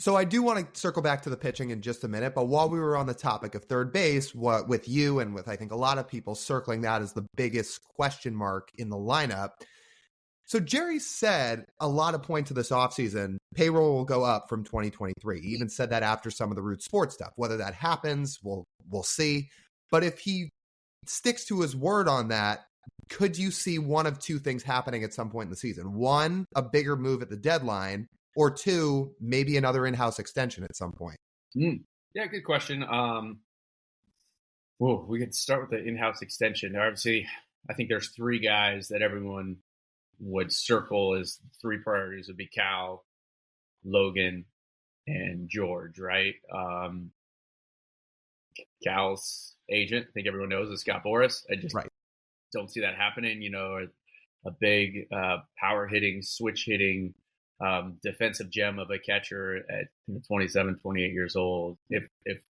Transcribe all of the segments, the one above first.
So I do want to circle back to the pitching in just a minute, but while we were on the topic of third base, what with you and with I think a lot of people circling that as the biggest question mark in the lineup. So Jerry said a lot of points of this offseason, payroll will go up from 2023. He even said that after some of the Root Sports stuff. Whether that happens, we'll see. But if he sticks to his word on that, could you see one of two things happening at some point in the season? One, a bigger move at the deadline, or two, maybe another in-house extension at some point? Yeah, good question. We could start with the in-house extension. Obviously, I think there's three guys that everyone would circle as three priorities. Would be Cal, Logan, and George, right? Cal's agent, I think everyone knows, is Scott Boras. I just don't see that happening. A big power hitting, switch hitting, defensive gem of a catcher at 27, 28 years old. If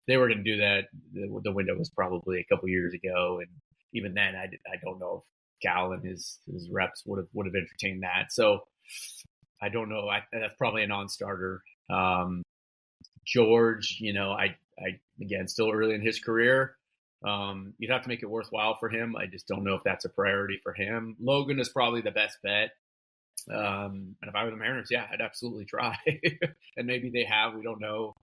they were going to do that, the window was probably a couple years ago, and even then, I don't know if Cal and his reps would have entertained that. So I don't know. That's probably a non-starter. George, I again, still early in his career. You'd have to make it worthwhile for him. I just don't know if that's a priority for him. Logan is probably the best bet. And if I were the Mariners, yeah, I'd absolutely try. And maybe they have, we don't know.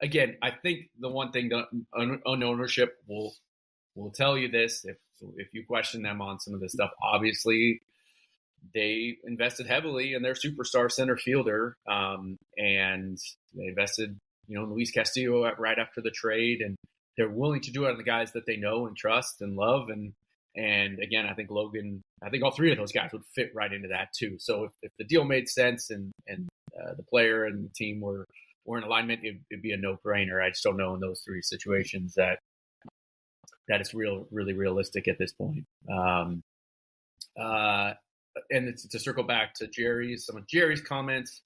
Again, I think the one thing that ownership will tell you this, if you question them on some of this stuff, obviously they invested heavily in their superstar center fielder, and they invested, in Luis Castillo right after the trade, and they're willing to do it on the guys that they know and trust and love. And again, I think Logan, all three of those guys would fit right into that too. So if the deal made sense and the player and the team were in alignment, it'd be a no-brainer. I just don't know in those three situations that it's really realistic at this point. And to circle back to some of Jerry's comments,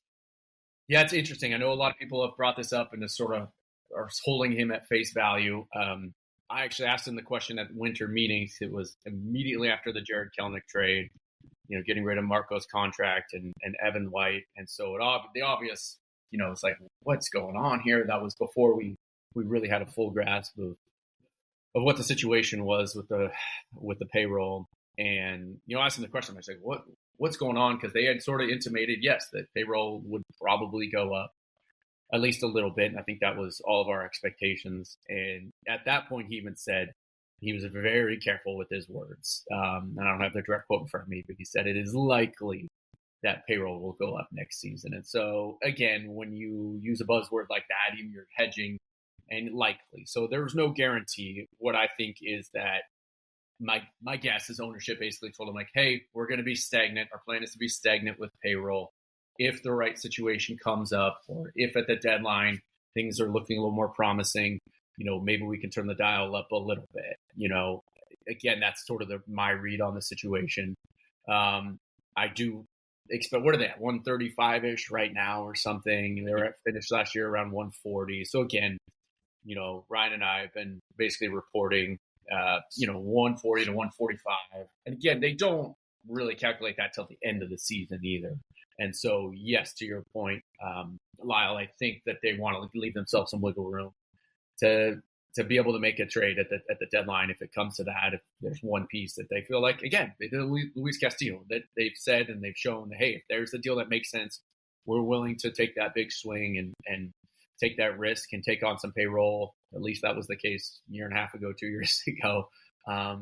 yeah, it's interesting. I know a lot of people have brought this up and just sort of are holding him at face value. I actually asked him the question at winter meetings. It was immediately after the Jared Kelenic trade, getting rid of Marco's contract and Evan White. And so the obvious, it's like, what's going on here? That was before we really had a full grasp of what the situation was with the payroll. And, I asked him the question, I was like, what's going on? Because they had sort of intimated, yes, that payroll would probably go up at least a little bit. And I think that was all of our expectations. And at that point, he even said he was very careful with his words. And I don't have the direct quote in front of me, but he said it is likely that payroll will go up next season. And so, again, when you use a buzzword like that, even you're hedging and likely. So there's no guarantee. What I think is that my guess is ownership basically told him, like, hey, we're going to be stagnant. Our plan is to be stagnant with payroll. If the right situation comes up, or if at the deadline things are looking a little more promising, maybe we can turn the dial up a little bit. Again, that's sort of my read on the situation. I do expect, what are they at, 135-ish right now or something? They were finished last year around 140. So again, Ryan and I have been basically reporting 140 to 145. And again, they don't really calculate that till the end of the season either. And so, yes, to your point, Lyle, I think that they want to leave themselves some wiggle room to be able to make a trade at the deadline if it comes to that. If there's one piece that they feel like, again, Luis Castillo, that they've said and they've shown that, hey, if there's a deal that makes sense, we're willing to take that big swing and take that risk and take on some payroll. At least that was the case a year and a half ago, 2 years ago.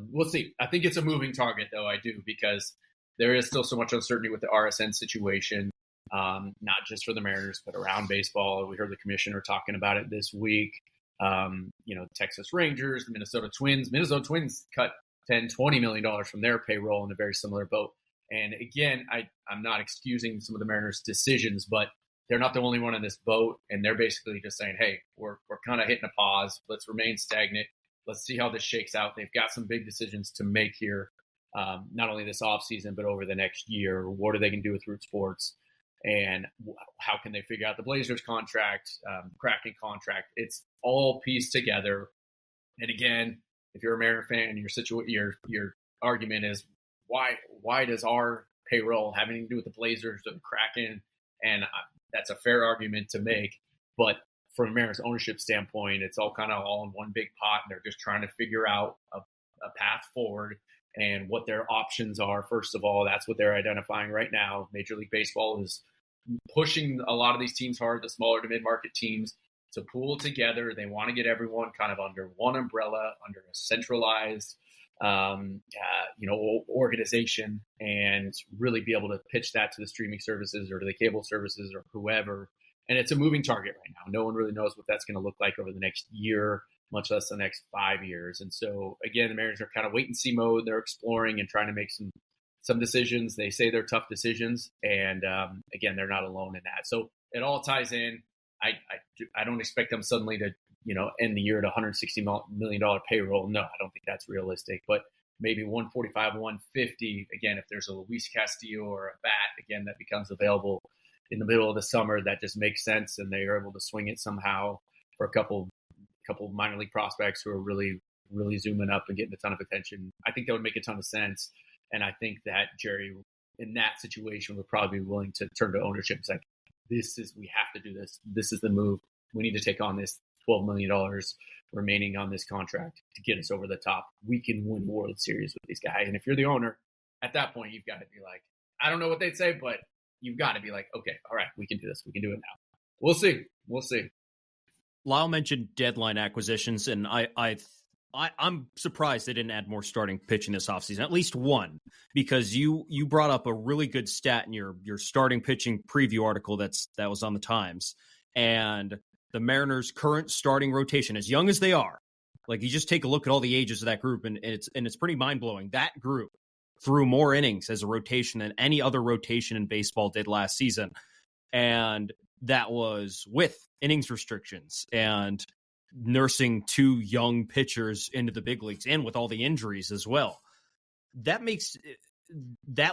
We'll see. I think it's a moving target, though. I do, because there is still so much uncertainty with the RSN situation, not just for the Mariners, but around baseball. We heard the commissioner talking about it this week. Texas Rangers, the Minnesota Twins. Minnesota Twins cut $10-20 million from their payroll in a very similar boat. And again, I'm not excusing some of the Mariners' decisions, but they're not the only one in this boat. And they're basically just saying, hey, we're kind of hitting a pause. Let's remain stagnant. Let's see how this shakes out. They've got some big decisions to make here, not only this offseason, but over the next year. What are they going to do with Root Sports? And how can they figure out the Blazers contract, Kraken contract? It's all pieced together. And again, if you're a Mariner fan, your argument is, why does our payroll having to do with the Blazers or the Kraken. And that's a fair argument to make. But from a Mariners ownership standpoint, it's all kind of all in one big pot, and they're just trying to figure out a path forward and what their options are. First of all, that's what they're identifying right now. Major League Baseball is pushing a lot of these teams hard, the smaller to mid-market teams, to pool together. They want to get everyone kind of under one umbrella, under a centralized organization, and really be able to pitch that to the streaming services or to the cable services or whoever. And it's a moving target right now. No one really knows what that's going to look like over the next year, much less the next 5 years. And so, again, the Mariners are kind of wait and see mode. They're exploring and trying to make some decisions. They say they're tough decisions. And again, they're not alone in that. So it all ties in. I don't expect them suddenly to, end the year at $160 million payroll. No, I don't think that's realistic. But maybe 145, 150. Again, if there's a Luis Castillo or a bat, again, that becomes available in the middle of the summer, that just makes sense, and they are able to swing it somehow for a couple minor league prospects who are really, really zooming up and getting a ton of attention. I think that would make a ton of sense, and I think that Jerry, in that situation, would probably be willing to turn to ownership. It's like, we have to do this. This is the move. We need to take on this $12 million remaining on this contract to get us over the top. We can win World Series with these guys. And if you're the owner, at that point, you've got to be like, I don't know what they'd say, but you've got to be like, okay, all right, we can do this. We can do it now. We'll see. Lyle mentioned deadline acquisitions, and I'm surprised they didn't add more starting pitching this offseason, at least one, because you brought up a really good stat in your starting pitching preview article that was on the Times, and the Mariners' current starting rotation, as young as they are, like you just take a look at all the ages of that group, and it's pretty mind blowing. That group threw more innings as a rotation than any other rotation in baseball did last season. And that was with innings restrictions and nursing two young pitchers into the big leagues and with all the injuries as well. That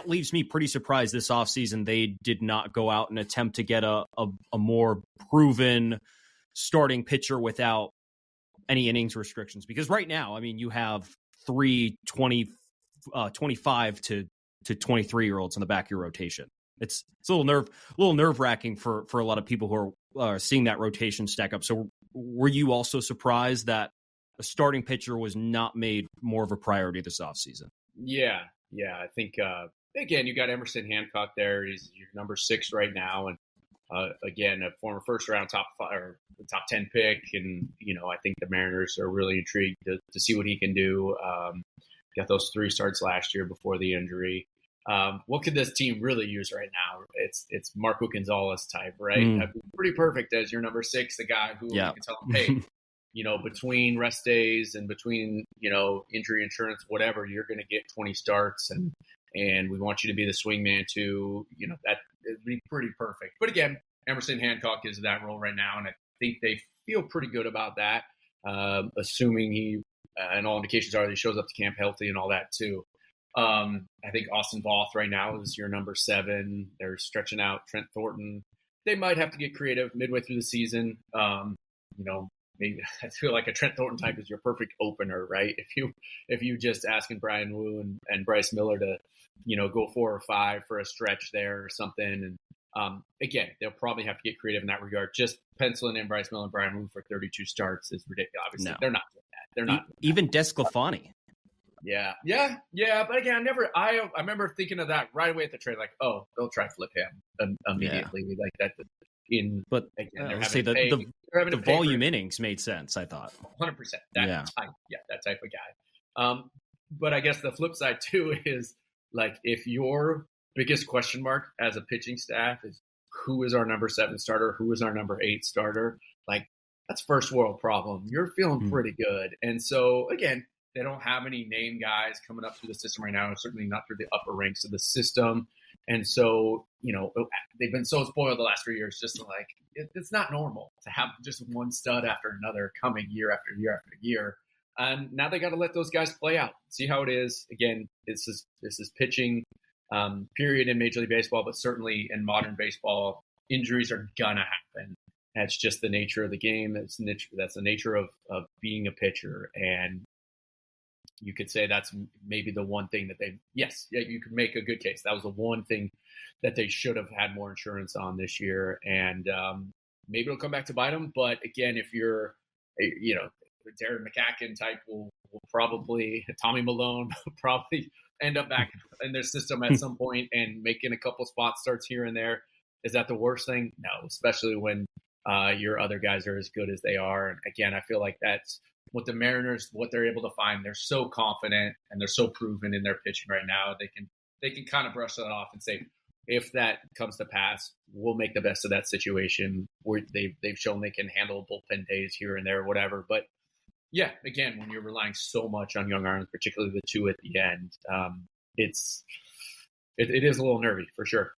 leaves me pretty surprised this offseason they did not go out and attempt to get a more proven starting pitcher without any innings restrictions. Because right now, I mean, you have 25 to 23-year-olds in the back of your rotation. It's a little nerve wracking for a lot of people who are seeing that rotation stack up. So were you also surprised that a starting pitcher was not made more of a priority this offseason? Yeah. I think again, you got Emerson Hancock there. He's your number 6 right now, and again, a former first round top 10 pick, and I think the Mariners are really intrigued to see what he can do. Got those 3 starts last year before the injury. What could this team really use right now? It's Marco Gonzalez type, right? That'd be pretty perfect as your number 6, the guy who you can tell him, hey, between rest days and between, injury insurance, whatever, you're going to get 20 starts, and we want you to be the swingman too. That would be pretty perfect. But again, Emerson Hancock is that role right now, and I think they feel pretty good about that, assuming he, and all indications are that he shows up to camp healthy and all that too. I think Austin Voth right now is your number 7. They're stretching out Trent Thornton. They might have to get creative midway through the season. Maybe I feel like a Trent Thornton type is your perfect opener, right? If you just asking Brian Wu and Bryce Miller to, go 4 or 5 for a stretch there or something. And again, they'll probably have to get creative in that regard. Just penciling in Bryce Miller and Brian Wu for 32 starts is ridiculous. Obviously, They're not doing that. They're not even Desclafani. Yeah. But again, I remember thinking of that right away at the trade, like, oh, they'll try to flip him immediately. Yeah. Like that. But again, the volume innings made sense, I thought. 100%. That type of guy. But I guess the flip side too is, like, if your biggest question mark as a pitching staff is who is our number 7 starter, who is our number 8 starter, like, that's first world problem. You're feeling pretty good. And so again, they don't have any name guys coming up through the system right now, certainly not through the upper ranks of the system. And so, they've been so spoiled the last 3 years, just like, it's not normal to have just one stud after another coming year after year after year. And now they got to let those guys play out, see how it is. Again, this is pitching period in Major League Baseball, but certainly in modern baseball, injuries are gonna happen. That's just the nature of the game. That's the nature of being a pitcher. And you could say that's maybe the one thing that you could make a good case. That was the one thing that they should have had more insurance on this year. And maybe it'll come back to bite them. But again, if you're, the Darren McCacken type will probably, Tommy Malone will probably end up back in their system at some point and making a couple spot starts here and there. Is that the worst thing? No, especially when your other guys are as good as they are. And again, I feel like that's what the Mariners, what they're able to find. They're so confident and they're so proven in their pitching right now. They can kind of brush that off and say, if that comes to pass, we'll make the best of that situation. Where they've shown they can handle bullpen days here and there, whatever. But yeah, again, when you're relying so much on young arms, particularly the two at the end, it is a little nervy for sure.